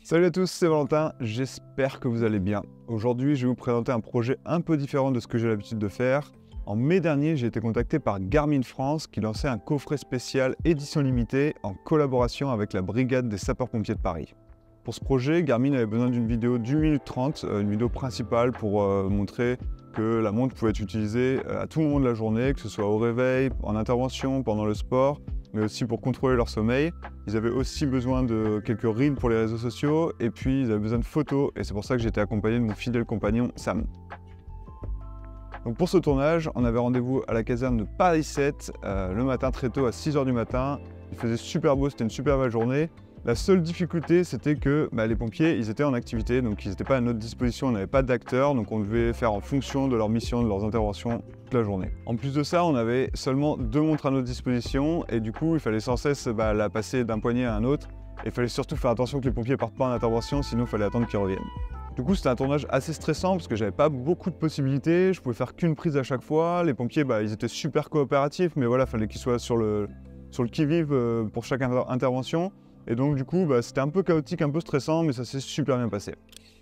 Salut à tous, c'est Valentin, j'espère que vous allez bien. Aujourd'hui, je vais vous présenter un projet un peu différent de ce que j'ai l'habitude de faire. En mai dernier, j'ai été contacté par Garmin France qui lançait un coffret spécial édition limitée en collaboration avec la brigade des sapeurs-pompiers de Paris. Pour ce projet, Garmin avait besoin d'une vidéo d'1 minute 30, une vidéo principale pour montrer que la montre pouvait être utilisée à tout moment de la journée, que ce soit au réveil, en intervention, pendant le sport, mais aussi pour contrôler leur sommeil. Ils avaient aussi besoin de quelques reels pour les réseaux sociaux, et puis ils avaient besoin de photos, et c'est pour ça que j'étais accompagné de mon fidèle compagnon Sam. Donc pour ce tournage, on avait rendez-vous à la caserne de Paris 7, le matin très tôt à 6 h du matin. Il faisait super beau, c'était une super belle journée. La seule difficulté, c'était que les pompiers, ils étaient en activité, donc ils n'étaient pas à notre disposition, on n'avait pas d'acteurs, donc on devait faire en fonction de leur mission, de leurs interventions toute la journée. En plus de ça, on avait seulement 2 montres à notre disposition, et du coup, il fallait sans cesse la passer d'un poignet à un autre, et il fallait surtout faire attention que les pompiers ne partent pas en intervention, sinon il fallait attendre qu'ils reviennent. Du coup, c'était un tournage assez stressant parce que j'avais pas beaucoup de possibilités, je pouvais faire qu'une prise à chaque fois. Les pompiers, ils étaient super coopératifs, mais voilà, il fallait qu'ils soient sur le qui-vive pour chaque intervention. Et donc du coup, c'était un peu chaotique, un peu stressant, mais ça s'est super bien passé.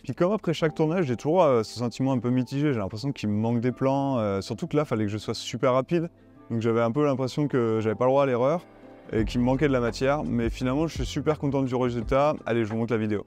Puis comme après chaque tournage, j'ai toujours ce sentiment un peu mitigé, j'ai l'impression qu'il me manque des plans, surtout que là, il fallait que je sois super rapide. Donc j'avais un peu l'impression que j'avais pas le droit à l'erreur et qu'il me manquait de la matière. Mais finalement, je suis super content du résultat. Allez, je vous montre la vidéo.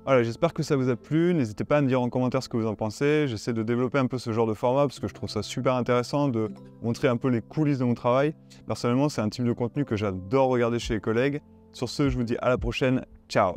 Voilà, j'espère que ça vous a plu, n'hésitez pas à me dire en commentaire ce que vous en pensez. J'essaie de développer un peu ce genre de format parce que je trouve ça super intéressant de montrer un peu les coulisses de mon travail. Personnellement, c'est un type de contenu que j'adore regarder chez les collègues. Sur ce, je vous dis à la prochaine, ciao!